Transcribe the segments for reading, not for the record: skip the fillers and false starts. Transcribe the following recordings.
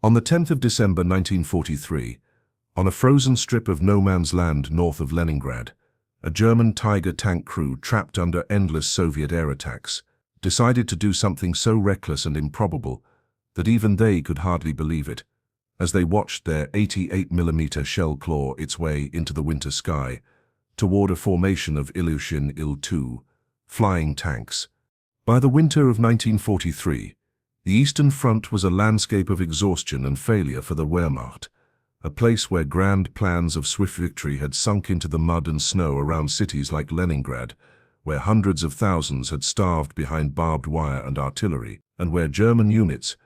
On the 10th of December 1943, on a frozen strip of no man's land north of Leningrad, a German Tiger tank crew trapped under endless Soviet air attacks decided to do something so reckless and improbable that even they could hardly believe it, as they watched their 88mm shell claw its way into the winter sky toward a formation of Ilyushin Il-2 flying tanks. By the winter of 1943, the Eastern Front was a landscape of exhaustion and failure for the Wehrmacht, a place where grand plans of swift victory had sunk into the mud and snow around cities like Leningrad, where hundreds of thousands had starved behind barbed wire and artillery, and where German units,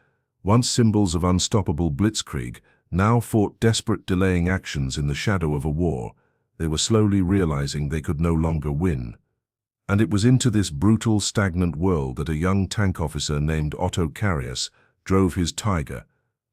once symbols of unstoppable blitzkrieg, now fought desperate delaying actions in the shadow of a war they were slowly realizing they could no longer win. And it was into this brutal, stagnant world that a young tank officer named Otto Karius drove his Tiger,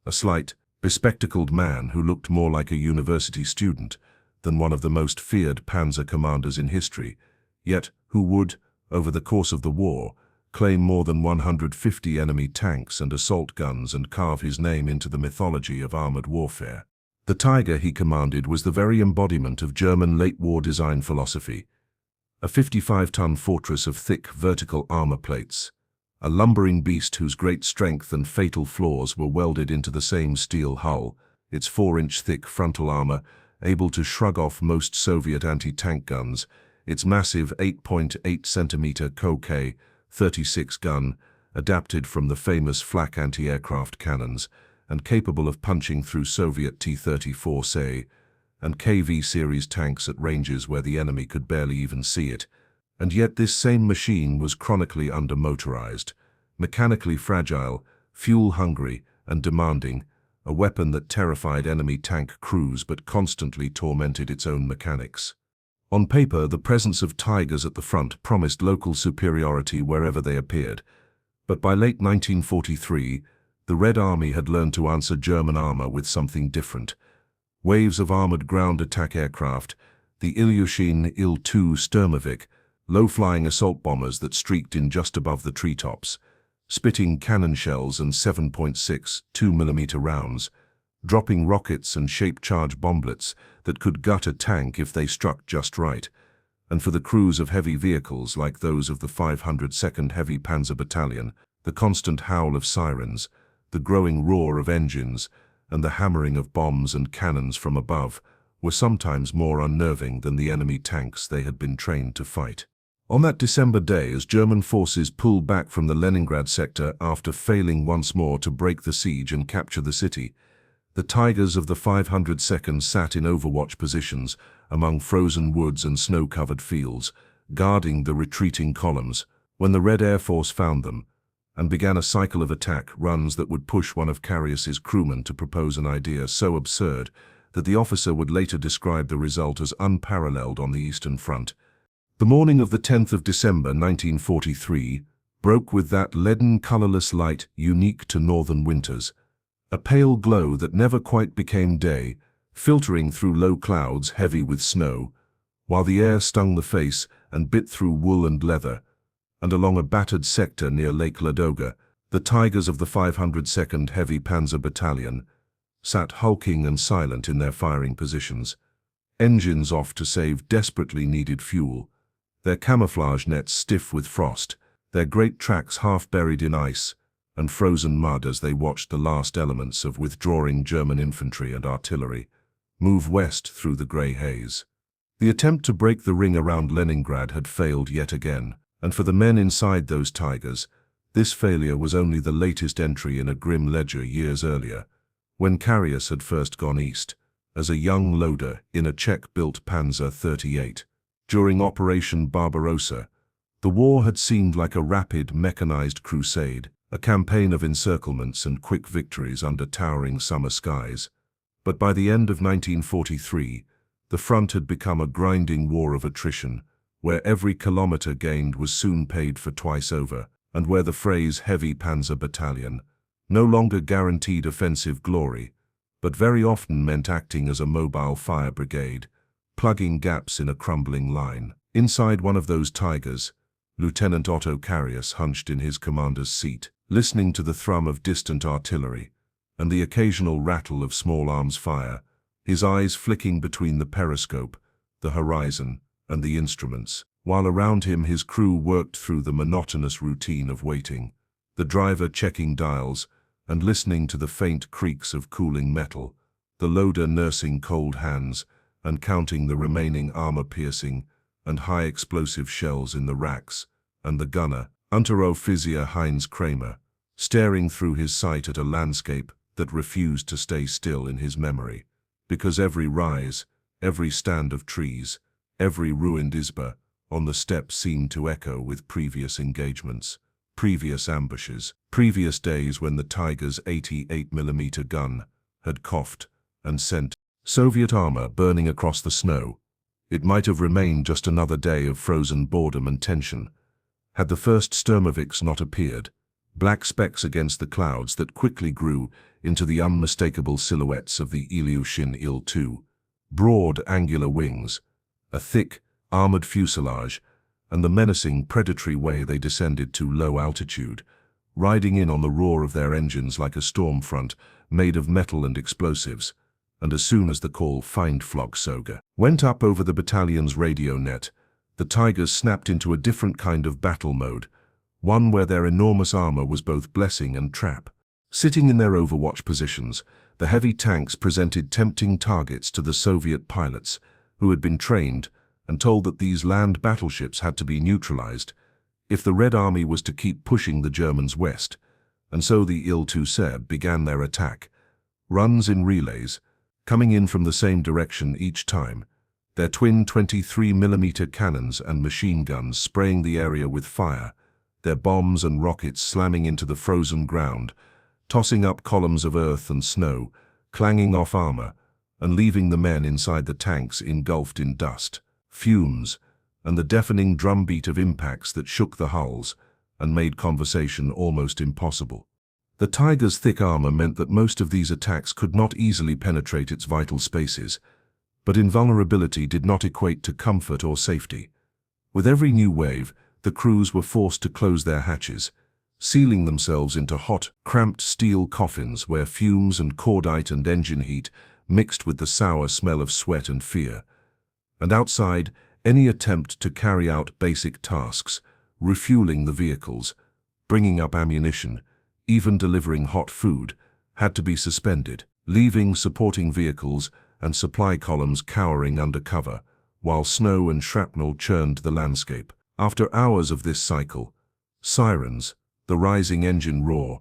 a slight, bespectacled man who looked more like a university student than one of the most feared panzer commanders in history, yet who would, over the course of the war, claim more than 150 enemy tanks and assault guns and carve his name into the mythology of armored warfare. The Tiger he commanded was the very embodiment of German late-war design philosophy, a 55-ton fortress of thick vertical armor plates, a lumbering beast whose great strength and fatal flaws were welded into the same steel hull, its 4-inch thick frontal armor able to shrug off most Soviet anti-tank guns, its massive 8.8-centimeter K-36 gun, adapted from the famous flak anti-aircraft cannons, and capable of punching through Soviet T-34 and KV series tanks at ranges where the enemy could barely even see it. And yet this same machine was chronically under-motorized, mechanically fragile, fuel-hungry and demanding, a weapon that terrified enemy tank crews but constantly tormented its own mechanics. On paper, the presence of Tigers at the front promised local superiority wherever they appeared, but by late 1943, the Red Army had learned to answer German armor with something different. Waves of armored ground attack aircraft, the Ilyushin Il-2 Sturmovik, low-flying assault bombers that streaked in just above the treetops, spitting cannon shells and 7.6 2mm rounds, dropping rockets and shape-charge bomblets that could gut a tank if they struck just right, and for the crews of heavy vehicles like those of the 502nd Heavy Panzer Battalion, the constant howl of sirens, the growing roar of engines, and the hammering of bombs and cannons from above were sometimes more unnerving than the enemy tanks they had been trained to fight. On that December day, as German forces pulled back from the Leningrad sector after failing once more to break the siege and capture the city, the Tigers of the 502nd sat in overwatch positions among frozen woods and snow-covered fields, guarding the retreating columns, when the Red Air Force found them and began a cycle of attack runs that would push one of Karius's crewmen to propose an idea so absurd that the officer would later describe the result as unparalleled on the Eastern Front. The morning of the 10th of December 1943 broke with that leaden, colorless light unique to northern winters, a pale glow that never quite became day, filtering through low clouds heavy with snow, while the air stung the face and bit through wool and leather, and along a battered sector near Lake Ladoga, the Tigers of the 502nd Heavy Panzer Battalion sat hulking and silent in their firing positions, engines off to save desperately needed fuel, their camouflage nets stiff with frost, their great tracks half buried in ice and frozen mud as they watched the last elements of withdrawing German infantry and artillery move west through the grey haze. The attempt to break the ring around Leningrad had failed yet again, and for the men inside those Tigers, this failure was only the latest entry in a grim ledger years earlier, when Karius had first gone east, as a young loader in a Czech-built Panzer 38. During Operation Barbarossa, the war had seemed like a rapid, mechanized crusade, a campaign of encirclements and quick victories under towering summer skies. But by the end of 1943, the front had become a grinding war of attrition, where every kilometer gained was soon paid for twice over, and where the phrase Heavy Panzer Battalion no longer guaranteed offensive glory, but very often meant acting as a mobile fire brigade, plugging gaps in a crumbling line. Inside one of those Tigers, Lieutenant Otto Karius hunched in his commander's seat, listening to the thrum of distant artillery, and the occasional rattle of small arms fire, his eyes flicking between the periscope, the horizon, and the instruments, while around him his crew worked through the monotonous routine of waiting, the driver checking dials and listening to the faint creaks of cooling metal, the loader nursing cold hands and counting the remaining armor-piercing and high-explosive shells in the racks, and the gunner, Unteroffizier Heinz Kramer, staring through his sight at a landscape that refused to stay still in his memory, because every rise, every stand of trees, every ruined isba on the steppe seemed to echo with previous engagements, previous ambushes, previous days when the Tiger's 88mm gun had coughed and sent Soviet armor burning across the snow. It might have remained just another day of frozen boredom and tension, had the first Sturmoviks not appeared, black specks against the clouds that quickly grew into the unmistakable silhouettes of the Ilyushin Il-2, broad, angular wings, a thick, armored fuselage, and the menacing, predatory way they descended to low altitude, riding in on the roar of their engines like a storm front made of metal and explosives. And as soon as the call Feindflugzeuge went up over the battalion's radio net, the Tigers snapped into a different kind of battle mode, one where their enormous armor was both blessing and trap. Sitting in their overwatch positions, the heavy tanks presented tempting targets to the Soviet pilots, who had been trained and told that these land battleships had to be neutralized if the Red Army was to keep pushing the Germans west, and so the Il-2 Serb began their attack, runs in relays, coming in from the same direction each time, their twin 23mm cannons and machine guns spraying the area with fire, their bombs and rockets slamming into the frozen ground, tossing up columns of earth and snow, clanging off armor, and leaving the men inside the tanks engulfed in dust, fumes, and the deafening drumbeat of impacts that shook the hulls and made conversation almost impossible. The Tiger's thick armor meant that most of these attacks could not easily penetrate its vital spaces, but invulnerability did not equate to comfort or safety. With every new wave, the crews were forced to close their hatches, sealing themselves into hot, cramped steel coffins where fumes and cordite and engine heat mixed with the sour smell of sweat and fear. And outside, any attempt to carry out basic tasks, refueling the vehicles, bringing up ammunition, even delivering hot food, had to be suspended, leaving supporting vehicles and supply columns cowering under cover, while snow and shrapnel churned the landscape. After hours of this cycle, sirens, the rising engine roar,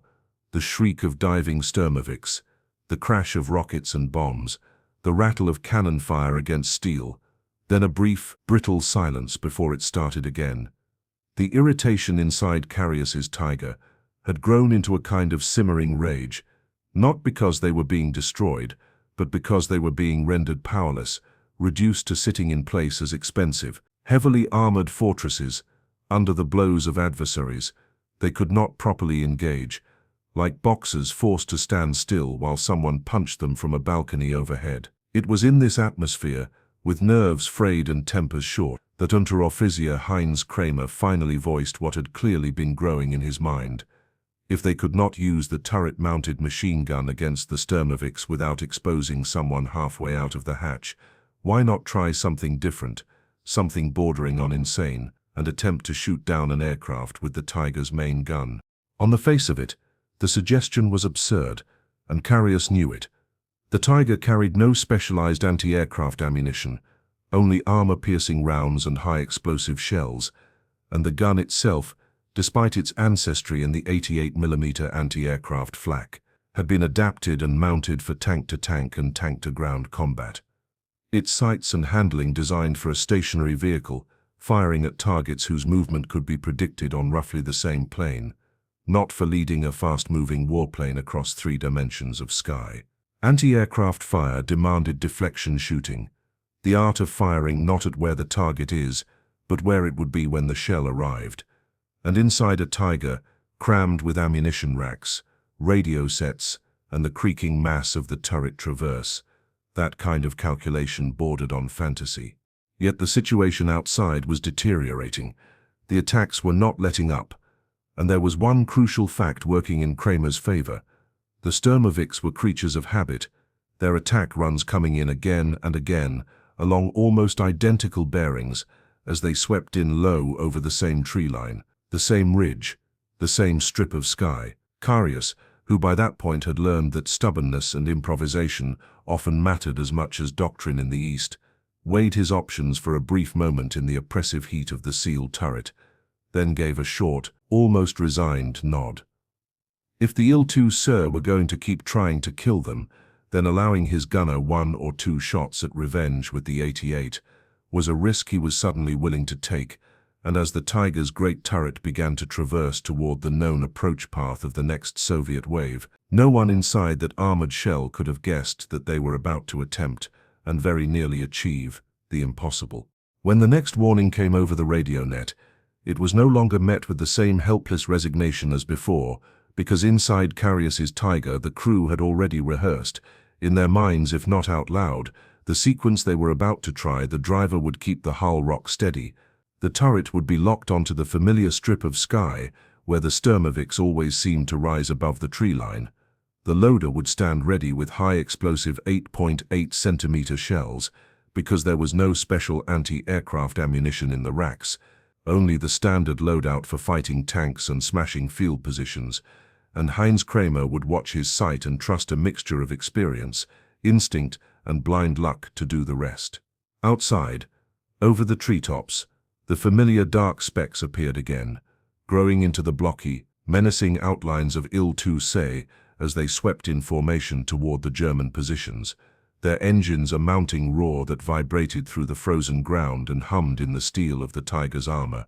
the shriek of diving Sturmoviks, the crash of rockets and bombs, the rattle of cannon fire against steel, then a brief, brittle silence before it started again. The irritation inside Carius's Tiger had grown into a kind of simmering rage, not because they were being destroyed, but because they were being rendered powerless, reduced to sitting in place as expensive, heavily armored fortresses, under the blows of adversaries. They could not properly engage, like boxers forced to stand still while someone punched them from a balcony overhead. It was in this atmosphere, with nerves frayed and tempers short, that Unteroffizier Heinz Kramer finally voiced what had clearly been growing in his mind. If they could not use the turret-mounted machine gun against the Sturmoviks without exposing someone halfway out of the hatch, why not try something different, something bordering on insane, and attempt to shoot down an aircraft with the Tiger's main gun? On the face of it, the suggestion was absurd, and Carius knew it. The Tiger carried no specialized anti-aircraft ammunition, only armor-piercing rounds and high-explosive shells, and the gun itself, despite its ancestry in the 88mm anti-aircraft flak, had been adapted and mounted for tank-to-tank and tank-to-ground combat. Its sights and handling designed for a stationary vehicle, firing at targets whose movement could be predicted on roughly the same plane, not for leading a fast-moving warplane across 3 dimensions of sky. Anti-aircraft fire demanded deflection shooting, the art of firing not at where the target is, but where it would be when the shell arrived. And inside a Tiger, crammed with ammunition racks, radio sets, and the creaking mass of the turret traverse, that kind of calculation bordered on fantasy. Yet the situation outside was deteriorating. The attacks were not letting up, and there was one crucial fact working in Kramer's favor. The Sturmoviks were creatures of habit, their attack runs coming in again and again, along almost identical bearings, as they swept in low over the same tree line, the same ridge, the same strip of sky. Carius, who by that point had learned that stubbornness and improvisation often mattered as much as doctrine in the East, weighed his options for a brief moment in the oppressive heat of the sealed turret, then gave a short, almost resigned nod. If the Il-2 Sur were going to keep trying to kill them, then allowing his gunner 1 or 2 shots at revenge with the 88 was a risk he was suddenly willing to take, and as the Tiger's great turret began to traverse toward the known approach path of the next Soviet wave, no one inside that armored shell could have guessed that they were about to attempt, and very nearly achieve, the impossible. When the next warning came over the radio net, it was no longer met with the same helpless resignation as before, because inside Carius's Tiger the crew had already rehearsed, in their minds if not out loud, the sequence they were about to try. The driver would keep the hull rock steady. The turret would be locked onto the familiar strip of sky where the Sturmoviks always seemed to rise above the tree line. The loader would stand ready with high-explosive 8.8 centimeter shells, because there was no special anti-aircraft ammunition in the racks, only the standard loadout for fighting tanks and smashing field positions, and Heinz Kramer would watch his sight and trust a mixture of experience, instinct, and blind luck to do the rest. Outside, over the treetops, the familiar dark specks appeared again, growing into the blocky, menacing outlines of Il-2 Sturmovik as they swept in formation toward the German positions, their engines a mounting roar that vibrated through the frozen ground and hummed in the steel of the Tiger's armor.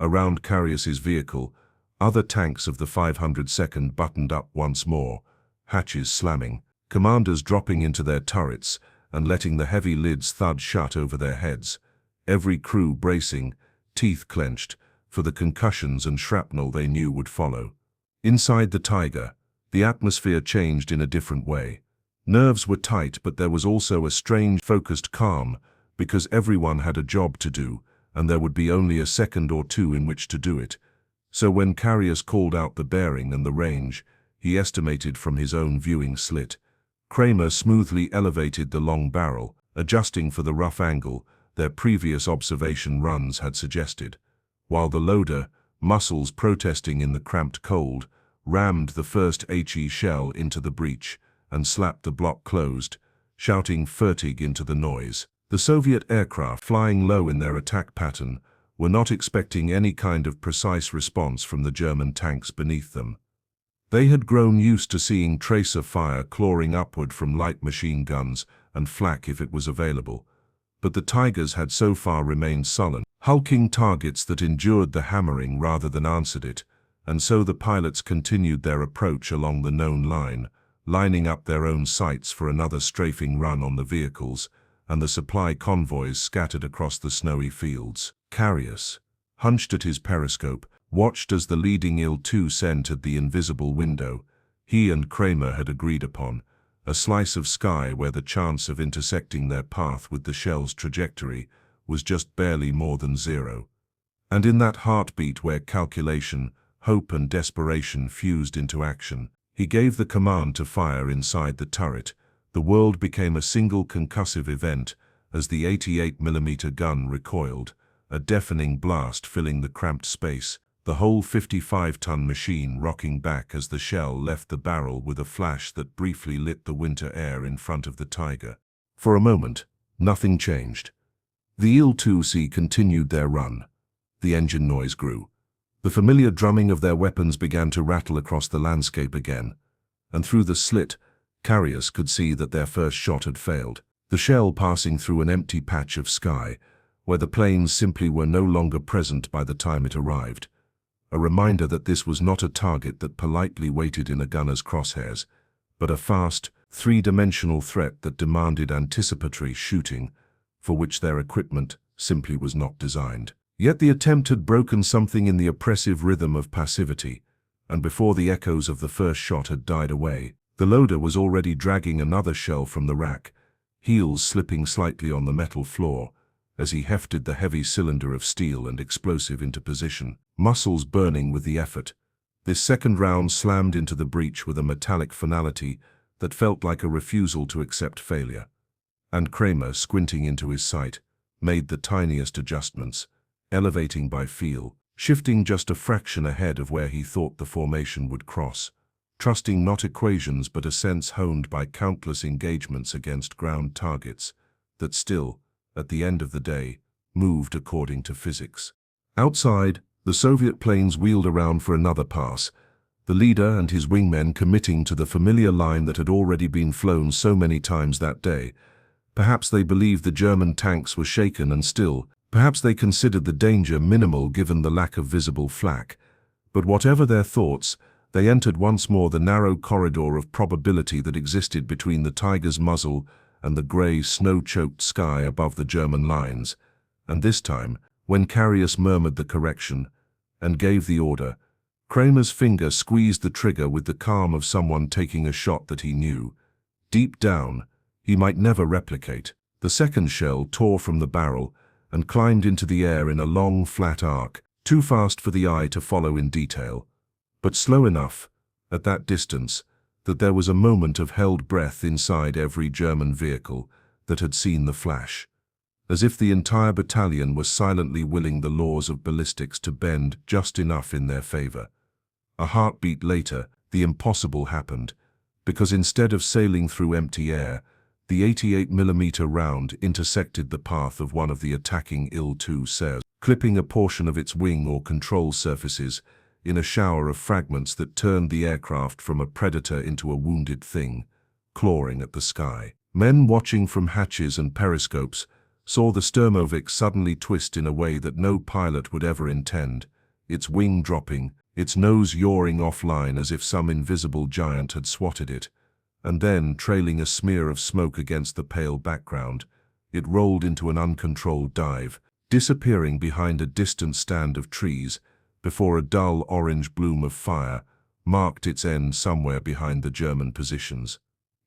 Around Carius's vehicle, other tanks of the 502nd buttoned up once more, hatches slamming, commanders dropping into their turrets and letting the heavy lids thud shut over their heads, every crew bracing, teeth clenched, for the concussions and shrapnel they knew would follow. Inside the Tiger, the atmosphere changed in a different way. Nerves were tight, but there was also a strange, focused calm, because everyone had a job to do, and there would be only a second or two in which to do it. So when Carius called out the bearing and the range, he estimated from his own viewing slit. Kramer smoothly elevated the long barrel, adjusting for the rough angle their previous observation runs had suggested, while the loader, muscles protesting in the cramped cold, rammed the first HE shell into the breech and slapped the block closed, shouting fatigue into the noise. The Soviet aircraft, flying low in their attack pattern, were not expecting any kind of precise response from the German tanks beneath them. They had grown used to seeing tracer fire clawing upward from light machine guns and flak if it was available, but the Tigers had so far remained sullen, hulking targets that endured the hammering rather than answered it, and so the pilots continued their approach along the known line, lining up their own sights for another strafing run on the vehicles and the supply convoys scattered across the snowy fields. Carius, hunched at his periscope, watched as the leading Il-2 entered the invisible window he and Kramer had agreed upon, a slice of sky where the chance of intersecting their path with the shell's trajectory was just barely more than zero. And in that heartbeat where calculation, hope and desperation fused into action, he gave the command to fire inside the turret. The world became a single concussive event as the 88mm gun recoiled, a deafening blast filling the cramped space, the whole 55-ton machine rocking back as the shell left the barrel with a flash that briefly lit the winter air in front of the Tiger. For a moment, nothing changed. The Il-2 continued their run. The engine noise grew. The familiar drumming of their weapons began to rattle across the landscape again, and through the slit, Carius could see that their first shot had failed, the shell passing through an empty patch of sky, where the planes simply were no longer present by the time it arrived. A reminder that this was not a target that politely waited in a gunner's crosshairs, but a fast, three-dimensional threat that demanded anticipatory shooting, for which their equipment simply was not designed. Yet the attempt had broken something in the oppressive rhythm of passivity, and before the echoes of the first shot had died away, the loader was already dragging another shell from the rack, heels slipping slightly on the metal floor, as he hefted the heavy cylinder of steel and explosive into position, muscles burning with the effort. This second round slammed into the breach with a metallic finality that felt like a refusal to accept failure. And Kramer, squinting into his sight, made the tiniest adjustments, elevating by feel, shifting just a fraction ahead of where he thought the formation would cross, trusting not equations but a sense honed by countless engagements against ground targets that still, at the end of the day, moved according to physics. Outside, the Soviet planes wheeled around for another pass, the leader and his wingmen committing to the familiar line that had already been flown so many times that day. Perhaps they believed the German tanks were shaken and still, perhaps they considered the danger minimal given the lack of visible flak. But whatever their thoughts, they entered once more the narrow corridor of probability that existed between the Tiger's muzzle and the grey, snow-choked sky above the German lines. And this time, when Carius murmured the correction and gave the order, Kramer's finger squeezed the trigger with the calm of someone taking a shot that he knew, deep down, he might never replicate. The second shell tore from the barrel and climbed into the air in a long, flat arc, too fast for the eye to follow in detail, but slow enough, at that distance, that there was a moment of held breath inside every German vehicle that had seen the flash, as if the entire battalion was silently willing the laws of ballistics to bend just enough in their favor. A heartbeat later, the impossible happened, because instead of sailing through empty air, the 88mm round intersected the path of one of the attacking Il-2 Sturmovik, clipping a portion of its wing or control surfaces in a shower of fragments that turned the aircraft from a predator into a wounded thing, clawing at the sky. Men watching from hatches and periscopes saw the Sturmovik suddenly twist in a way that no pilot would ever intend, its wing dropping, its nose yawing offline as if some invisible giant had swatted it, and then, trailing a smear of smoke against the pale background, it rolled into an uncontrolled dive, disappearing behind a distant stand of trees before a dull orange bloom of fire marked its end somewhere behind the German positions.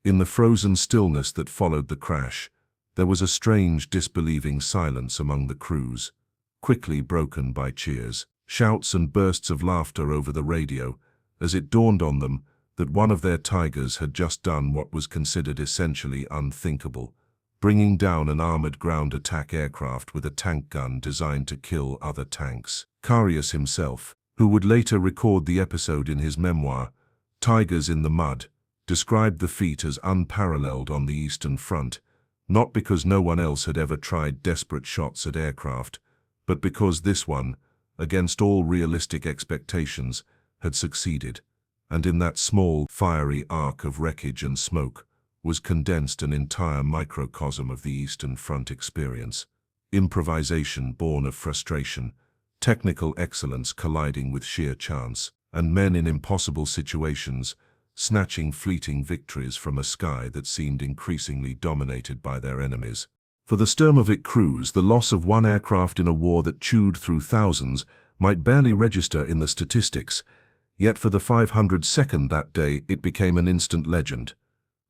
In the frozen stillness that followed the crash, there was a strange, disbelieving silence among the crews, quickly broken by cheers, shouts and bursts of laughter over the radio, as it dawned on them that one of their Tigers had just done what was considered essentially unthinkable, bringing down an armored ground attack aircraft with a tank gun designed to kill other tanks. Carius himself, who would later record the episode in his memoir, Tigers in the Mud, described the feat as unparalleled on the Eastern Front, not because no one else had ever tried desperate shots at aircraft, but because this one, against all realistic expectations, had succeeded, and in that small, fiery arc of wreckage and smoke was condensed an entire microcosm of the Eastern Front experience. Improvisation born of frustration, technical excellence colliding with sheer chance, and men in impossible situations snatching fleeting victories from a sky that seemed increasingly dominated by their enemies. For the Sturmovik crews, the loss of one aircraft in a war that chewed through thousands might barely register in the statistics, yet for the 502nd that day it became an instant legend.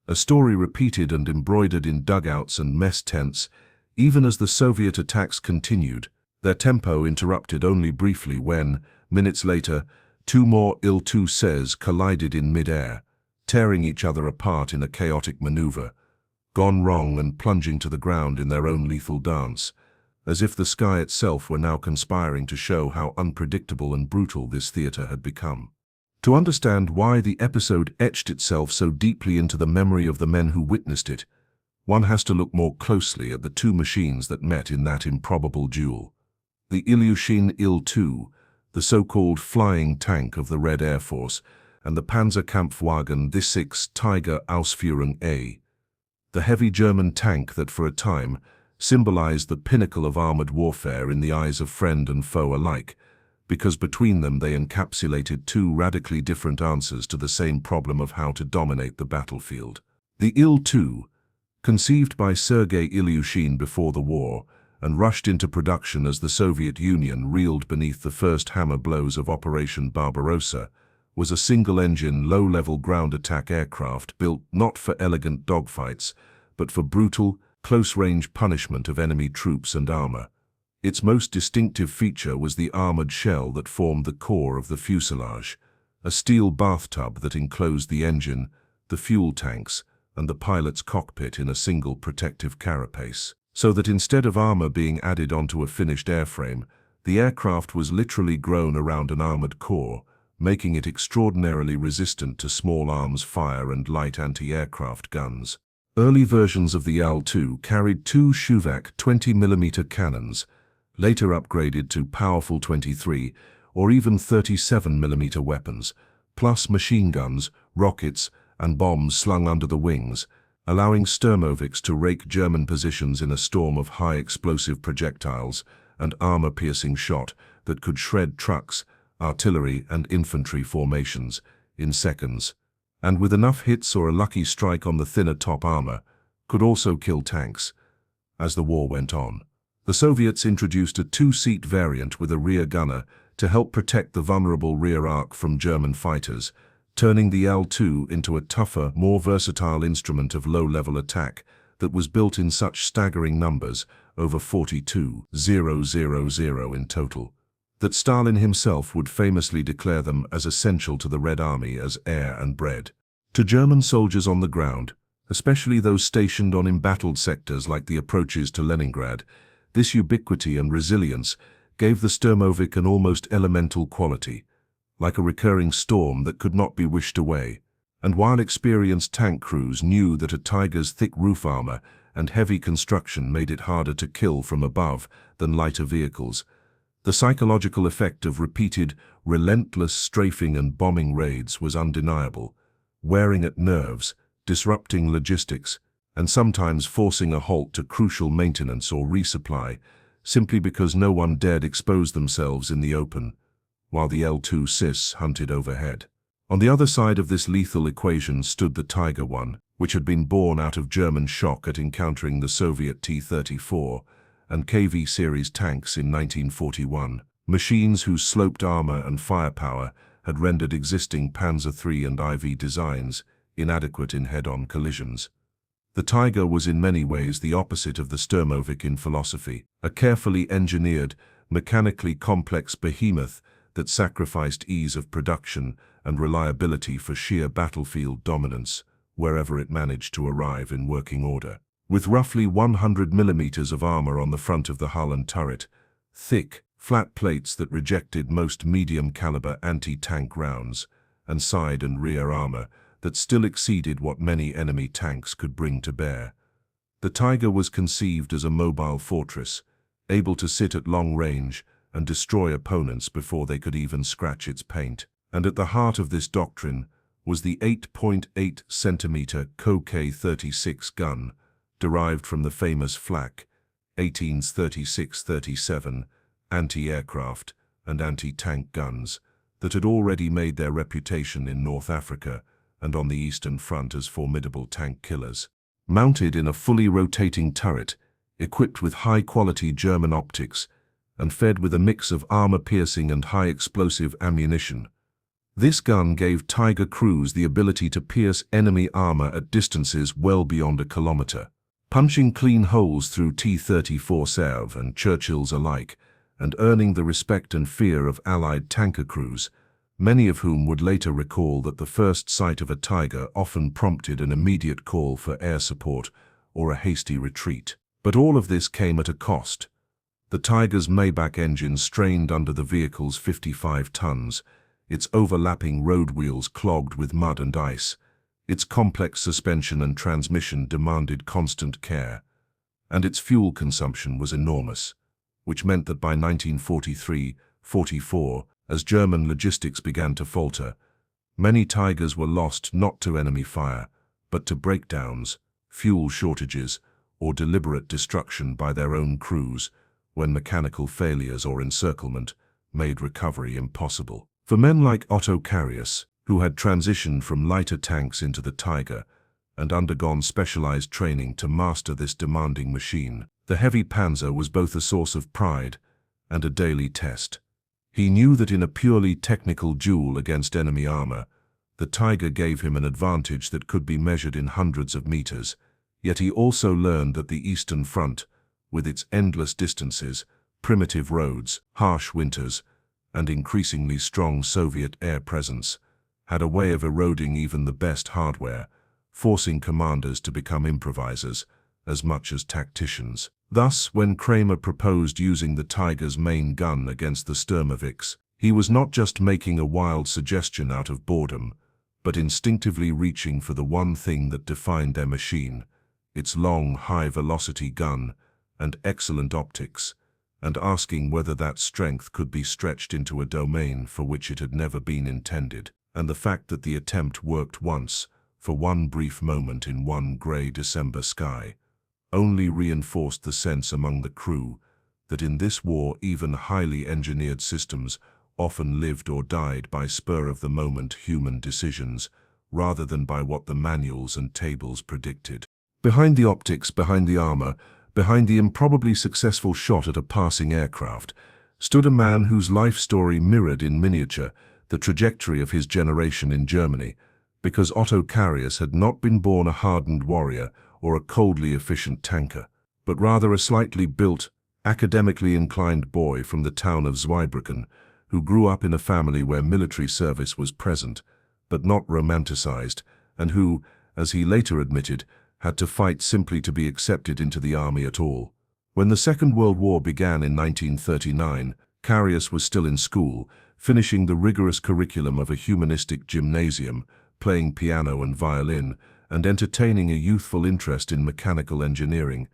A story repeated and embroidered in dugouts and mess tents, even as the Soviet attacks continued, their tempo interrupted only briefly when, minutes later, two more Il-2 Sturmovik collided in mid-air, tearing each other apart in a chaotic maneuver, gone wrong and plunging to the ground in their own lethal dance, as if the sky itself were now conspiring to show how unpredictable and brutal this theater had become. To understand why the episode etched itself so deeply into the memory of the men who witnessed it, one has to look more closely at the two machines that met in that improbable duel. The Ilyushin Il-2, the so-called flying tank of the Red Air Force, and the Panzerkampfwagen D6 Tiger Ausführung A, the heavy German tank that for a time symbolized the pinnacle of armored warfare in the eyes of friend and foe alike, because between them they encapsulated two radically different answers to the same problem of how to dominate the battlefield. The Il-2, conceived by Sergei Ilyushin before the war, and rushed into production as the Soviet Union reeled beneath the first hammer blows of Operation Barbarossa, was a single-engine, low-level ground attack aircraft built not for elegant dogfights, but for brutal, close-range punishment of enemy troops and armor. Its most distinctive feature was the armored shell that formed the core of the fuselage, a steel bathtub that enclosed the engine, the fuel tanks, and the pilot's cockpit in a single protective carapace, so that instead of armor being added onto a finished airframe, the aircraft was literally grown around an armored core, making it extraordinarily resistant to small arms fire and light anti-aircraft guns. Early versions of the Il-2 carried two Shuvak 20mm cannons, later upgraded to powerful 23 or even 37mm weapons, plus machine guns, rockets, and bombs slung under the wings, allowing Sturmoviks to rake German positions in a storm of high-explosive projectiles and armor-piercing shot that could shred trucks, artillery, and infantry formations in seconds, and with enough hits or a lucky strike on the thinner top armor, could also kill tanks. As the war went on, the Soviets introduced a two-seat variant with a rear gunner to help protect the vulnerable rear arc from German fighters, turning the Il-2 into a tougher, more versatile instrument of low-level attack that was built in such staggering numbers, over 42,000 in total, that Stalin himself would famously declare them as essential to the Red Army as air and bread. To German soldiers on the ground, especially those stationed on embattled sectors like the approaches to Leningrad, this ubiquity and resilience gave the Sturmovik an almost elemental quality, like a recurring storm that could not be wished away. And while experienced tank crews knew that a Tiger's thick roof armor and heavy construction made it harder to kill from above than lighter vehicles, the psychological effect of repeated, relentless strafing and bombing raids was undeniable, wearing at nerves, disrupting logistics, and sometimes forcing a halt to crucial maintenance or resupply, simply because no one dared expose themselves in the open, while the Il-2 SIS hunted overhead. On the other side of this lethal equation stood the Tiger I, which had been born out of German shock at encountering the Soviet T-34 and KV series tanks in 1941, machines whose sloped armor and firepower had rendered existing Panzer III and IV designs inadequate in head-on collisions. The Tiger was in many ways the opposite of the Sturmovik in philosophy, a carefully engineered, mechanically complex behemoth that sacrificed ease of production and reliability for sheer battlefield dominance wherever it managed to arrive in working order. With roughly 100 millimeters of armor on the front of the hull and turret, thick, flat plates that rejected most medium-caliber anti-tank rounds, and side and rear armor that still exceeded what many enemy tanks could bring to bear, the Tiger was conceived as a mobile fortress, able to sit at long range and destroy opponents before they could even scratch its paint. And at the heart of this doctrine was the 8.8 centimeter K-36 gun, derived from the famous Flak 18's 36-37 anti-aircraft and anti-tank guns that had already made their reputation in North Africa and on the Eastern Front as formidable tank killers. Mounted in a fully rotating turret, equipped with high-quality German optics, and fed with a mix of armor-piercing and high-explosive ammunition, this gun gave Tiger crews the ability to pierce enemy armor at distances well beyond a kilometer, punching clean holes through T-34 Serv and Churchills alike, and earning the respect and fear of Allied tanker crews, many of whom would later recall that the first sight of a Tiger often prompted an immediate call for air support or a hasty retreat. But all of this came at a cost. The Tiger's Maybach engine strained under the vehicle's 55 tons, its overlapping road wheels clogged with mud and ice, its complex suspension and transmission demanded constant care, and its fuel consumption was enormous, which meant that by 1943-44, as German logistics began to falter, many Tigers were lost not to enemy fire, but to breakdowns, fuel shortages, or deliberate destruction by their own crews when mechanical failures or encirclement made recovery impossible. For men like Otto Carius, who had transitioned from lighter tanks into the Tiger and undergone specialized training to master this demanding machine, the heavy Panzer was both a source of pride and a daily test. He knew that in a purely technical duel against enemy armor, the Tiger gave him an advantage that could be measured in hundreds of meters, yet he also learned that the Eastern Front, with its endless distances, primitive roads, harsh winters, and increasingly strong Soviet air presence, had a way of eroding even the best hardware, forcing commanders to become improvisers as much as tacticians. Thus, when Kramer proposed using the Tiger's main gun against the Sturmoviks, he was not just making a wild suggestion out of boredom, but instinctively reaching for the one thing that defined their machine: its long, high-velocity gun and excellent optics, and asking whether that strength could be stretched into a domain for which it had never been intended. And the fact that the attempt worked once, for one brief moment in one grey December sky, only reinforced the sense among the crew that in this war even highly engineered systems often lived or died by spur-of-the-moment human decisions, rather than by what the manuals and tables predicted. Behind the optics, behind the armor, behind the improbably successful shot at a passing aircraft, stood a man whose life story mirrored in miniature the trajectory of his generation in Germany, because Otto Carius had not been born a hardened warrior or a coldly efficient tanker, but rather a slightly built, academically inclined boy from the town of Zweibrücken, who grew up in a family where military service was present, but not romanticized, and who, as he later admitted, had to fight simply to be accepted into the army at all. When the Second World War began in 1939, Carius was still in school, finishing the rigorous curriculum of a humanistic gymnasium, playing piano and violin, and entertaining a youthful interest in mechanical engineering.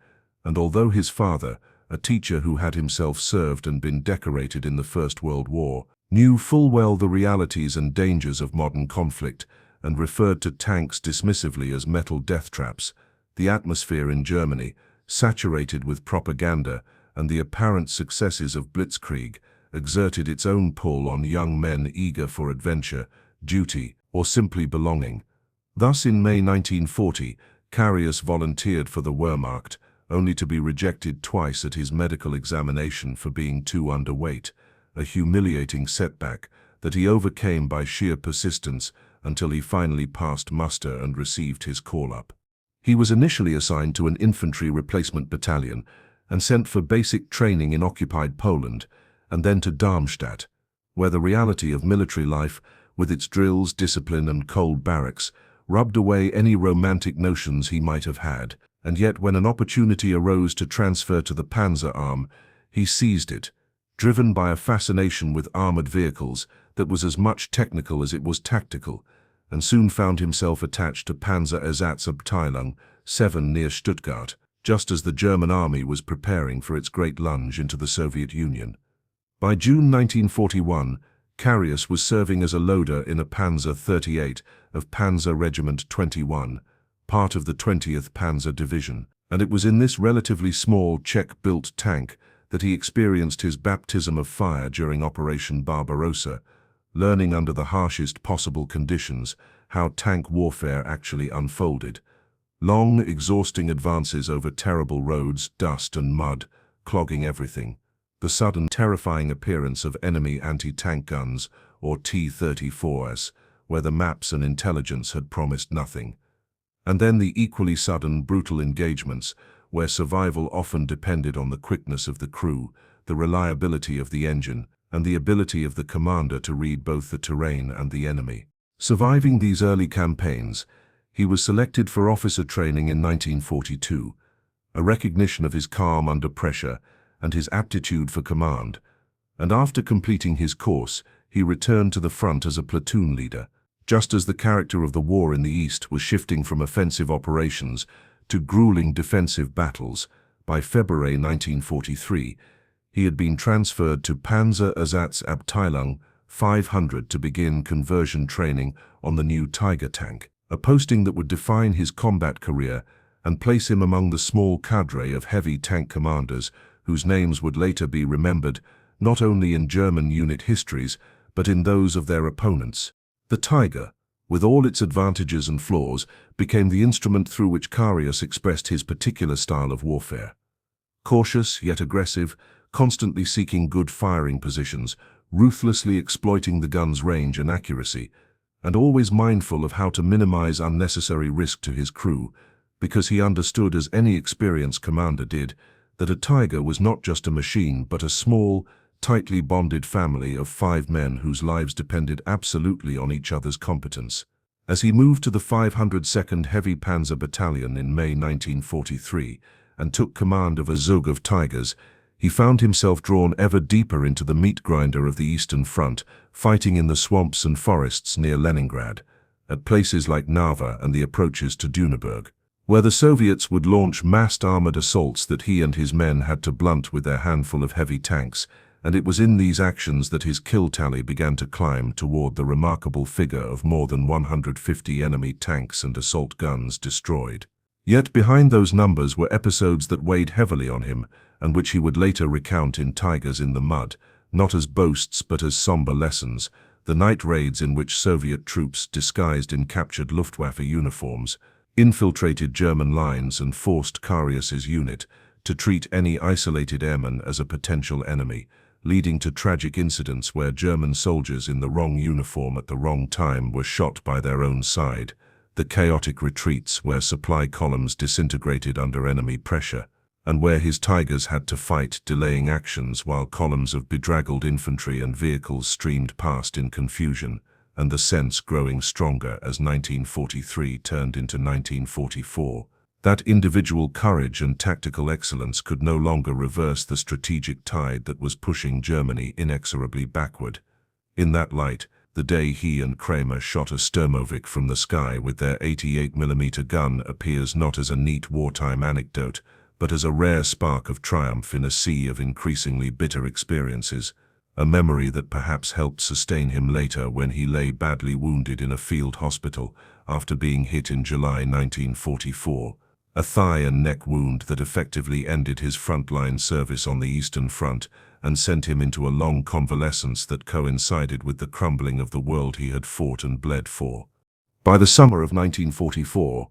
And although his father, a teacher who had himself served and been decorated in the First World War, knew full well the realities and dangers of modern conflict, and referred to tanks dismissively as metal death traps, the atmosphere in Germany, saturated with propaganda and the apparent successes of blitzkrieg, exerted its own pull on young men eager for adventure, duty, or simply belonging. Thus, in May 1940, Carius volunteered for the Wehrmacht, only to be rejected twice at his medical examination for being too underweight, a humiliating setback that he overcame by sheer persistence until he finally passed muster and received his call-up. He was initially assigned to an infantry replacement battalion and sent for basic training in occupied Poland, and then to Darmstadt, where the reality of military life, with its drills, discipline, and cold barracks, rubbed away any romantic notions he might have had. And yet, when an opportunity arose to transfer to the Panzer Arm, he seized it, driven by a fascination with armored vehicles that was as much technical as it was tactical, and soon found himself attached to Panzerersatzabteilung 7 near Stuttgart, just as the German army was preparing for its great lunge into the Soviet Union. By June 1941, Carius was serving as a loader in a Panzer 38 of Panzer Regiment 21, part of the 20th Panzer Division, and it was in this relatively small Czech-built tank that he experienced his baptism of fire during Operation Barbarossa, learning under the harshest possible conditions how tank warfare actually unfolded. Long, exhausting advances over terrible roads, dust and mud, clogging everything. The sudden, terrifying appearance of enemy anti-tank guns, or T-34s, where the maps and intelligence had promised nothing. And then the equally sudden, brutal engagements, where survival often depended on the quickness of the crew, the reliability of the engine, and the ability of the commander to read both the terrain and the enemy. Surviving these early campaigns, he was selected for officer training in 1942, a recognition of his calm under pressure and his aptitude for command, and after completing his course, he returned to the front as a platoon leader. Just as the character of the war in the East was shifting from offensive operations to grueling defensive battles, by February 1943, he had been transferred to Panzerersatzabteilung 500 to begin conversion training on the new Tiger tank, a posting that would define his combat career and place him among the small cadre of heavy tank commanders whose names would later be remembered not only in German unit histories, but in those of their opponents. The Tiger, with all its advantages and flaws, became the instrument through which Carius expressed his particular style of warfare. Cautious yet aggressive, constantly seeking good firing positions, ruthlessly exploiting the gun's range and accuracy, and always mindful of how to minimize unnecessary risk to his crew, because he understood, as any experienced commander did, that a Tiger was not just a machine but a small, tightly bonded family of 5 men whose lives depended absolutely on each other's competence. As he moved to the 502nd Heavy Panzer Battalion in May 1943 and took command of a zug of Tigers, he found himself drawn ever deeper into the meat grinder of the Eastern Front, fighting in the swamps and forests near Leningrad, at places like Narva and the approaches to Dunaburg, where the Soviets would launch massed armored assaults that he and his men had to blunt with their handful of heavy tanks, and it was in these actions that his kill tally began to climb toward the remarkable figure of more than 150 enemy tanks and assault guns destroyed. Yet behind those numbers were episodes that weighed heavily on him, and which he would later recount in Tigers in the Mud, not as boasts but as somber lessons: the night raids in which Soviet troops, disguised in captured Luftwaffe uniforms, infiltrated German lines and forced Karius's unit to treat any isolated airman as a potential enemy, leading to tragic incidents where German soldiers in the wrong uniform at the wrong time were shot by their own side, the chaotic retreats where supply columns disintegrated under enemy pressure, and where his Tigers had to fight delaying actions while columns of bedraggled infantry and vehicles streamed past in confusion, and the sense growing stronger as 1943 turned into 1944, that individual courage and tactical excellence could no longer reverse the strategic tide that was pushing Germany inexorably backward. In that light, the day he and Kramer shot a Sturmovik from the sky with their 88mm gun appears not as a neat wartime anecdote, but as a rare spark of triumph in a sea of increasingly bitter experiences, a memory that perhaps helped sustain him later when he lay badly wounded in a field hospital after being hit in July 1944, a thigh and neck wound that effectively ended his frontline service on the Eastern Front and sent him into a long convalescence that coincided with the crumbling of the world he had fought and bled for. By the summer of 1944,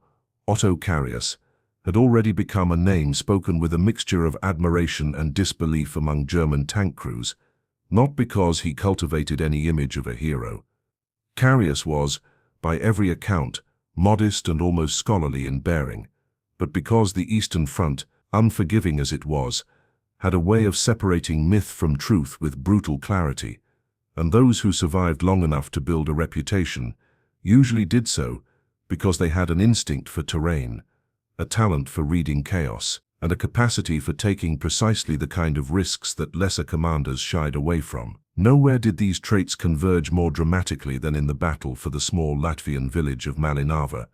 Otto Karius had already become a name spoken with a mixture of admiration and disbelief among German tank crews, not because he cultivated any image of a hero. Karius was, by every account, modest and almost scholarly in bearing, but because the Eastern Front, unforgiving as it was, had a way of separating myth from truth with brutal clarity, and those who survived long enough to build a reputation usually did so because they had an instinct for terrain, a talent for reading chaos, and a capacity for taking precisely the kind of risks that lesser commanders shied away from. Nowhere did these traits converge more dramatically than in the battle for the small Latvian village of Malinava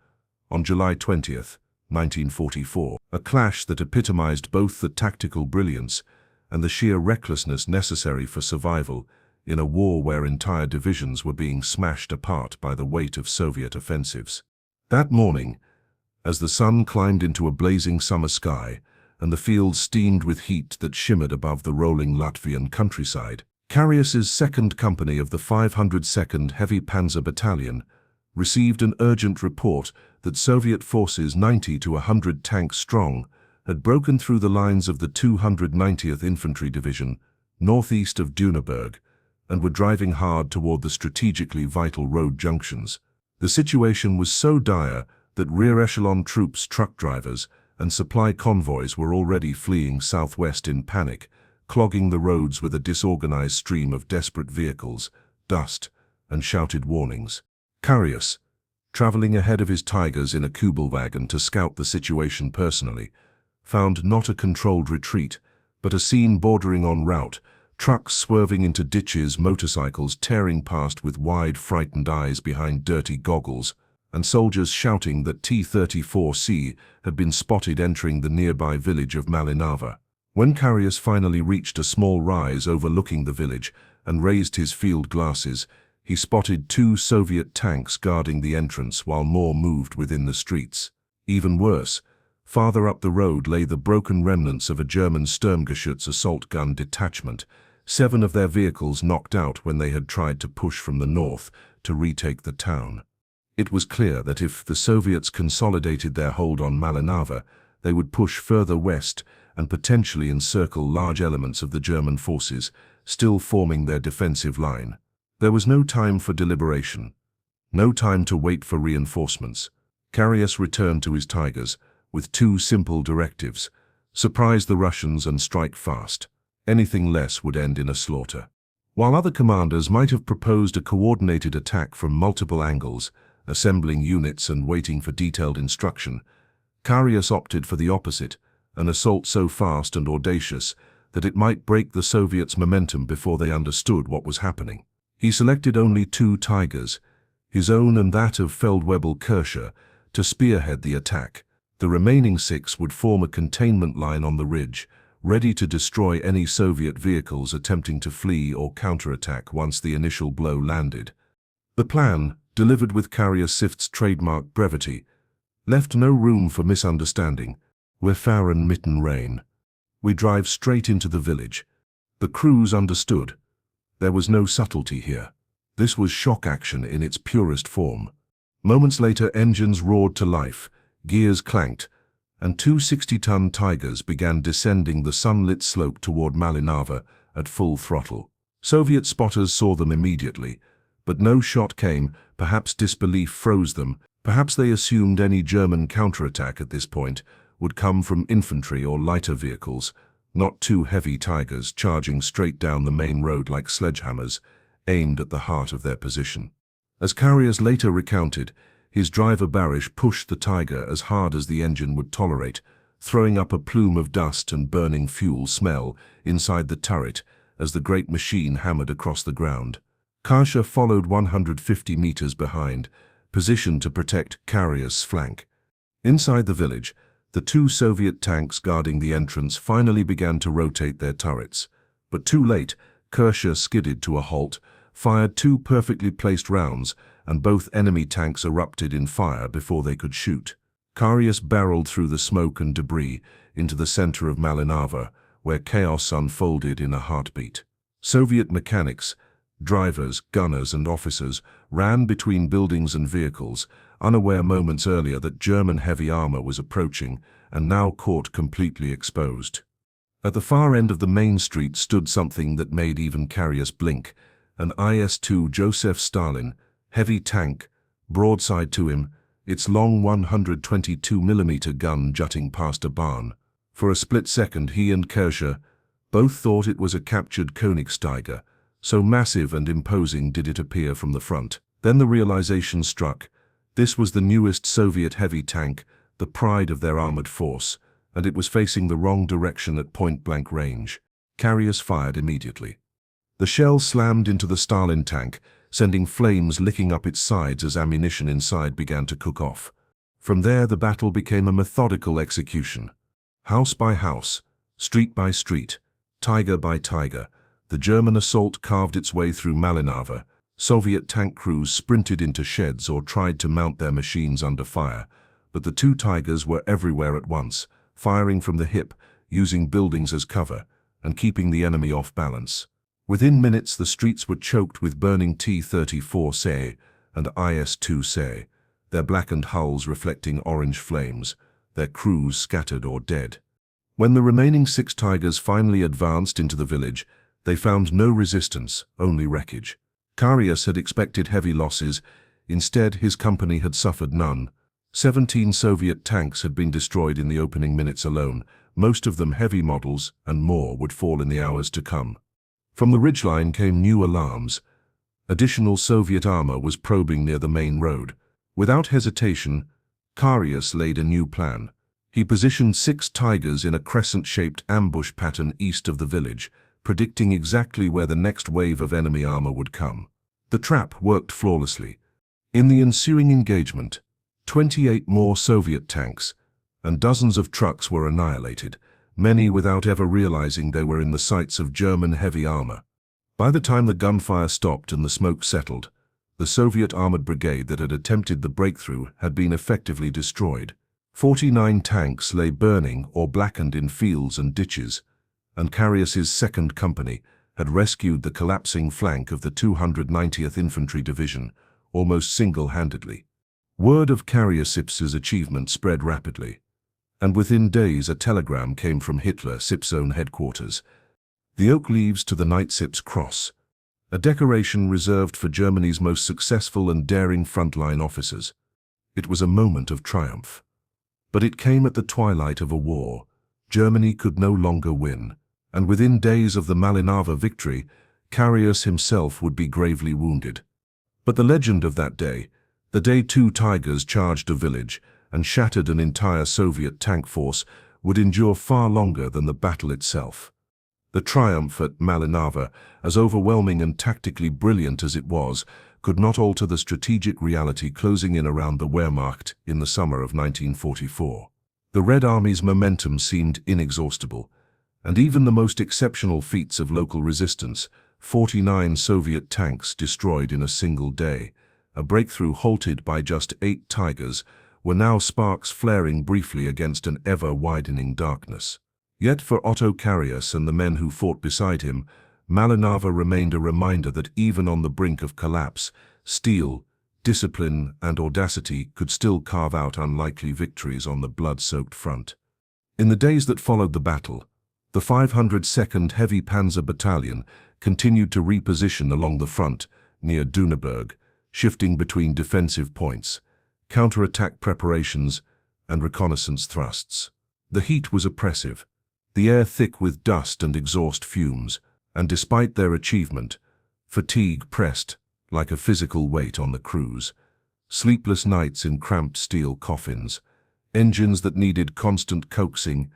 on July 20th, 1944, a clash that epitomized both the tactical brilliance and the sheer recklessness necessary for survival in a war where entire divisions were being smashed apart by the weight of Soviet offensives. That morning, as the sun climbed into a blazing summer sky and the fields steamed with heat that shimmered above the rolling Latvian countryside, Karius's 2nd Company of the 502nd Heavy Panzer Battalion received an urgent report that Soviet forces 90 to 100 tanks strong had broken through the lines of the 290th Infantry Division northeast of Dunaburg and were driving hard toward the strategically vital road junctions. The situation was so dire that rear echelon troops, truck drivers, and supply convoys were already fleeing southwest in panic, clogging the roads with a disorganized stream of desperate vehicles, dust, and shouted warnings. Karius, traveling ahead of his Tigers in a Kubelwagen to scout the situation personally, found not a controlled retreat, but a scene bordering on rout, trucks swerving into ditches, motorcycles tearing past with wide, frightened eyes behind dirty goggles, and soldiers shouting that T-34C had been spotted entering the nearby village of Malinava. When Karius finally reached a small rise overlooking the village and raised his field glasses, he spotted 2 Soviet tanks guarding the entrance while more moved within the streets. Even worse, farther up the road lay the broken remnants of a German Sturmgeschütz assault gun detachment, 7 of their vehicles knocked out when they had tried to push from the north to retake the town. It was clear that if the Soviets consolidated their hold on Malinava, they would push further west and potentially encircle large elements of the German forces, still forming their defensive line. There was no time for deliberation, no time to wait for reinforcements. Karius returned to his Tigers with 2 simple directives: surprise the Russians and strike fast. Anything less would end in a slaughter. While other commanders might have proposed a coordinated attack from multiple angles, assembling units and waiting for detailed instruction, Karius opted for the opposite, an assault so fast and audacious that it might break the Soviets' momentum before they understood what was happening. He selected only 2 Tigers, his own and that of Feldwebel Kerscher, to spearhead the attack. The remaining 6 would form a containment line on the ridge, ready to destroy any Soviet vehicles attempting to flee or counterattack once the initial blow landed. The plan, delivered with Karius Sift's trademark brevity, left no room for misunderstanding. "Wir fahren mitten rein. We drive straight into the village." The crews understood. There was no subtlety here. This was shock action in its purest form. Moments later, engines roared to life, gears clanked, and 2 60-ton Tigers began descending the sunlit slope toward Malinava at full throttle. Soviet spotters saw them immediately, but no shot came. Perhaps disbelief froze them. Perhaps they assumed any German counterattack at this point would come from infantry or lighter vehicles, not 2 heavy Tigers charging straight down the main road like sledgehammers, aimed at the heart of their position. As Karius later recounted, his driver Barish pushed the Tiger as hard as the engine would tolerate, throwing up a plume of dust and burning fuel smell inside the turret as the great machine hammered across the ground. Kerscher followed 150 meters behind, positioned to protect Karius' flank. Inside the village, the 2 Soviet tanks guarding the entrance finally began to rotate their turrets. But too late, Kerscher skidded to a halt, fired 2 perfectly placed rounds, and both enemy tanks erupted in fire before they could shoot. Karius barreled through the smoke and debris into the center of Malinava, where chaos unfolded in a heartbeat. Soviet mechanics, drivers, gunners, and officers ran between buildings and vehicles, unaware moments earlier that German heavy armor was approaching and now caught completely exposed. At the far end of the main street stood something that made even Karius blink, an IS-2 Joseph Stalin, heavy tank, broadside to him, its long 122mm gun jutting past a barn. For a split second, he and Kerscher both thought it was a captured Königsteiger, so massive and imposing did it appear from the front. Then the realization struck. This was the newest Soviet heavy tank, the pride of their armored force, and it was facing the wrong direction at point-blank range. Karius fired immediately. The shell slammed into the Stalin tank, sending flames licking up its sides as ammunition inside began to cook off. From there, the battle became a methodical execution. House by house, street by street, tiger by tiger, the German assault carved its way through Malinava. Soviet tank crews sprinted into sheds or tried to mount their machines under fire, but the 2 Tigers were everywhere at once, firing from the hip, using buildings as cover, and keeping the enemy off balance. Within minutes, the streets were choked with burning T-34 SE and IS-2 SE, their blackened hulls reflecting orange flames, their crews scattered or dead. When the remaining 6 Tigers finally advanced into the village, they found no resistance, only wreckage. Karius had expected heavy losses. Instead, his company had suffered none. 17 Soviet tanks had been destroyed in the opening minutes alone, most of them heavy models, and more would fall in the hours to come. From the ridgeline came new alarms. Additional Soviet armor was probing near the main road. Without hesitation, Karius laid a new plan. He positioned 6 Tigers in a crescent-shaped ambush pattern east of the village, predicting exactly where the next wave of enemy armor would come. The trap worked flawlessly. In the ensuing engagement, 28 more Soviet tanks and dozens of trucks were annihilated, many without ever realizing they were in the sights of German heavy armor. By the time the gunfire stopped and the smoke settled, the Soviet armored brigade that had attempted the breakthrough had been effectively destroyed. 49 tanks lay burning or blackened in fields and ditches, and Karius's second company had rescued the collapsing flank of the 290th Infantry Division, almost single-handedly. Word of Karius' achievement spread rapidly, and within days a telegram came from Hitler-SIP's own headquarters. The oak leaves to the Knight-SIP's cross, a decoration reserved for Germany's most successful and daring frontline officers. It was a moment of triumph. But it came at the twilight of a war. Germany could no longer win. and within days of the Malinava victory, Carius himself would be gravely wounded. But the legend of that day, the day two Tigers charged a village and shattered an entire Soviet tank force, would endure far longer than the battle itself. The triumph at Malinava, as overwhelming and tactically brilliant as it was, could not alter the strategic reality closing in around the Wehrmacht in the summer of 1944. The Red Army's momentum seemed inexhaustible, and even the most exceptional feats of local resistance, 49 Soviet tanks destroyed in a single day, a breakthrough halted by just 8 Tigers, were now sparks flaring briefly against an ever-widening darkness. Yet for Otto Carius and the men who fought beside him, Malinava remained a reminder that even on the brink of collapse, steel, discipline, and audacity could still carve out unlikely victories on the blood-soaked front. In the days that followed the battle, the 502nd Heavy Panzer Battalion continued to reposition along the front near Düneberg, shifting between defensive points, counterattack preparations, and reconnaissance thrusts. The heat was oppressive, the air thick with dust and exhaust fumes, and despite their achievement, fatigue pressed like a physical weight on the crews. Sleepless nights in cramped steel coffins, engines that needed constant coaxing,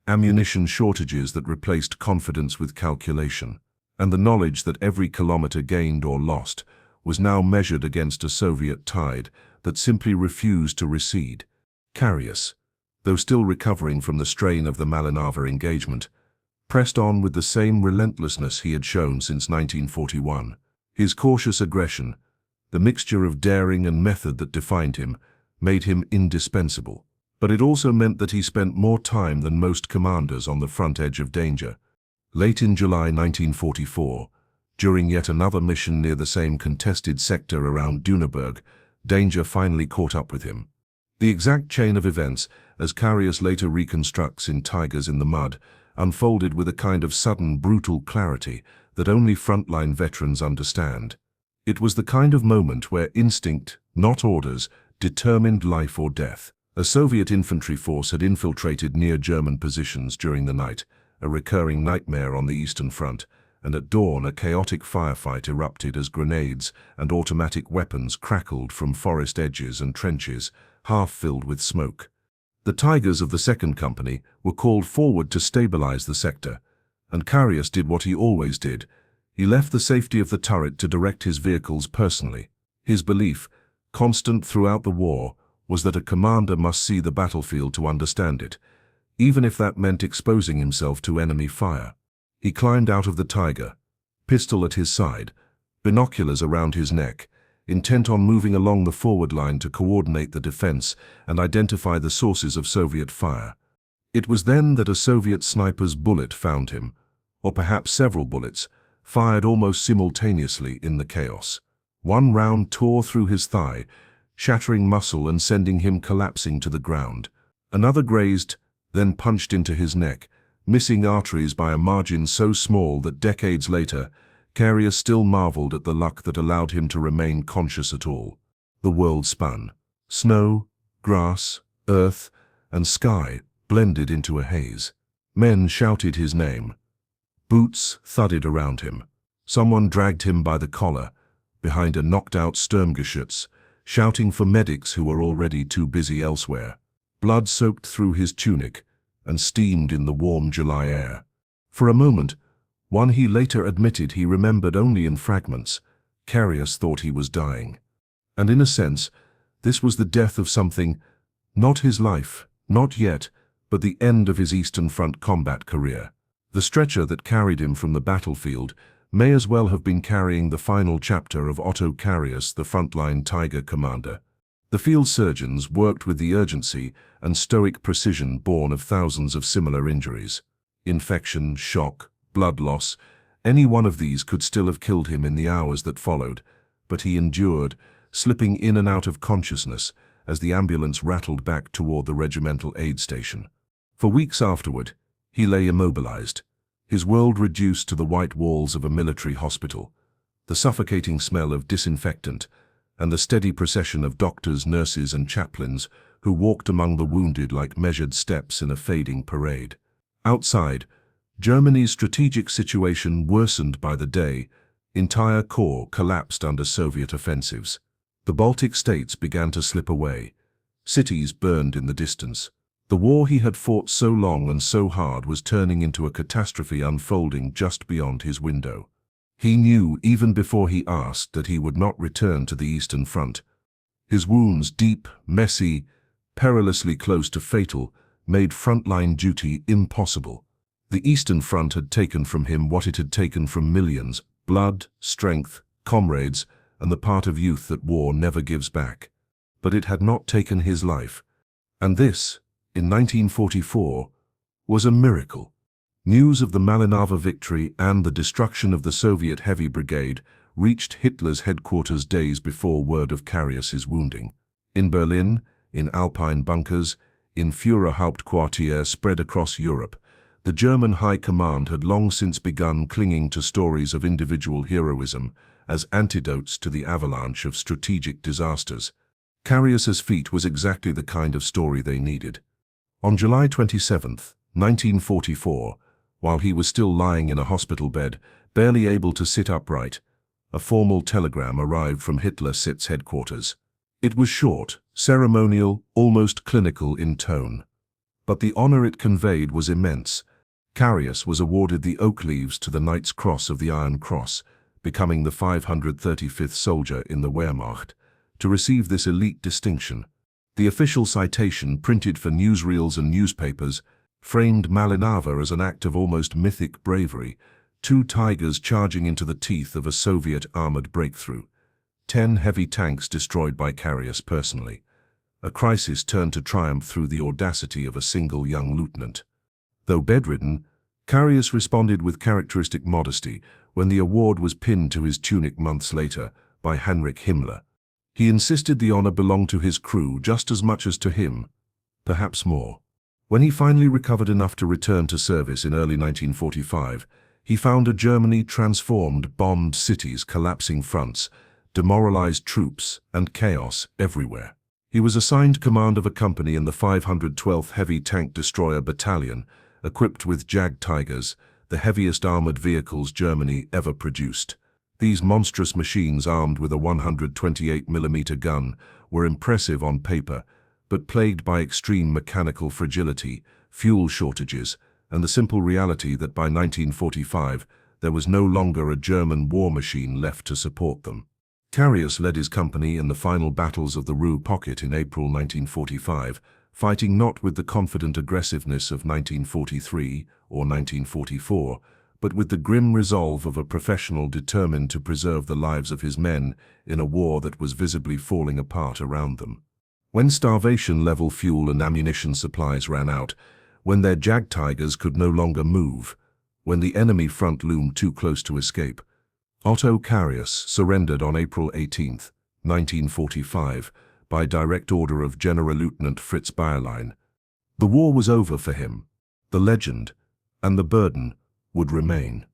ammunition shortages that replaced confidence with calculation, and the knowledge that every kilometer gained or lost was now measured against a Soviet tide that simply refused to recede. Carius, though still recovering from the strain of the Malinava engagement, pressed on with the same relentlessness he had shown since 1941. His cautious aggression, the mixture of daring and method that defined him, made him indispensable. But it also meant that he spent more time than most commanders on the front edge of danger. Late in July 1944, during yet another mission near the same contested sector around Düneberg, danger finally caught up with him. The exact chain of events, as Carius later reconstructs in Tigers in the Mud, unfolded with a kind of sudden, brutal clarity that only frontline veterans understand. It was the kind of moment where instinct, not orders, determined life or death. A Soviet infantry force had infiltrated near German positions during the night, a recurring nightmare on the Eastern Front, and at dawn a chaotic firefight erupted as grenades and automatic weapons crackled from forest edges and trenches, half filled with smoke. The Tigers of the Second Company were called forward to stabilize the sector, and Carius did what he always did. He left the safety of the turret to direct his vehicles personally. His belief, constant throughout the war, was that a commander must see the battlefield to understand it, even if that meant exposing himself to enemy fire. He climbed out of the Tiger, pistol at his side, binoculars around his neck, intent on moving along the forward line to coordinate the defense and identify the sources of Soviet fire. It was then that a Soviet sniper's bullet found him, or perhaps several bullets, fired almost simultaneously in the chaos. One round tore through his thigh, shattering muscle and sending him collapsing to the ground. Another grazed, then punched into his neck, missing arteries by a margin so small that decades later, Carius still marveled at the luck that allowed him to remain conscious at all. The world spun. Snow, grass, earth, and sky blended into a haze. Men shouted his name. Boots thudded around him. Someone dragged him by the collar, behind a knocked-out Sturmgeschütz, shouting for medics who were already too busy elsewhere. Blood soaked through his tunic and steamed in the warm July air. For a moment, one he later admitted he remembered only in fragments, Carius thought he was dying. And in a sense, this was the death of something, not his life, not yet, but the end of his Eastern Front combat career. The stretcher that carried him from the battlefield may as well have been carrying the final chapter of Otto Carius, the frontline Tiger commander. The field surgeons worked with the urgency and stoic precision born of thousands of similar injuries. Infection, shock, blood loss, any one of these could still have killed him in the hours that followed, but he endured, slipping in and out of consciousness as the ambulance rattled back toward the regimental aid station. For weeks afterward, he lay immobilized, his world reduced to the white walls of a military hospital, the suffocating smell of disinfectant, and the steady procession of doctors, nurses, and chaplains who walked among the wounded like measured steps in a fading parade. Outside, Germany's strategic situation worsened by the day. Entire corps collapsed under Soviet offensives. The Baltic states began to slip away. Cities burned in the distance. The war he had fought so long and so hard was turning into a catastrophe unfolding just beyond his window. He knew even before he asked that he would not return to the Eastern Front. His wounds, deep, messy, perilously close to fatal, made frontline duty impossible. The Eastern Front had taken from him what it had taken from millions: blood, strength, comrades, and the part of youth that war never gives back. But it had not taken his life. And this, in 1944, was a miracle. News of the Malinava victory and the destruction of the Soviet Heavy Brigade reached Hitler's headquarters days before word of Carius's wounding. In Berlin, in Alpine bunkers, in Führerhauptquartier spread across Europe, the German High Command had long since begun clinging to stories of individual heroism as antidotes to the avalanche of strategic disasters. Carius's feat was exactly the kind of story they needed. On July 27, 1944, while he was still lying in a hospital bed, barely able to sit upright, a formal telegram arrived from Hitler-Sitz headquarters. It was short, ceremonial, almost clinical in tone. But the honor it conveyed was immense. Carius was awarded the Oak Leaves to the Knight's Cross of the Iron Cross, becoming the 535th soldier in the Wehrmacht. To receive this elite distinction, the official citation, printed for newsreels and newspapers, framed Malinava as an act of almost mythic bravery, 2 Tigers charging into the teeth of a Soviet armored breakthrough, 10 heavy tanks destroyed by Carius personally. A crisis turned to triumph through the audacity of a single young lieutenant. Though bedridden, Carius responded with characteristic modesty when the award was pinned to his tunic months later by Heinrich Himmler. He insisted the honor belonged to his crew just as much as to him, perhaps more. When he finally recovered enough to return to service in early 1945, he found a Germany transformed, bombed cities, collapsing fronts, demoralized troops, and chaos everywhere. He was assigned command of a company in the 512th Heavy Tank Destroyer Battalion, equipped with Jag Tigers, the heaviest armored vehicles Germany ever produced. These monstrous machines, armed with a 128mm gun, were impressive on paper, but plagued by extreme mechanical fragility, fuel shortages, and the simple reality that by 1945 there was no longer a German war machine left to support them. Carius led his company in the final battles of the Rue Pocket in April 1945, fighting not with the confident aggressiveness of 1943 or 1944, but with the grim resolve of a professional determined to preserve the lives of his men in a war that was visibly falling apart around them. When starvation-level fuel and ammunition supplies ran out, when their Jag Tigers could no longer move, when the enemy front loomed too close to escape, Otto Carius surrendered on April 18, 1945, by direct order of General Lieutenant Fritz Bayerlein. The war was over for him. The legend and the burden would remain.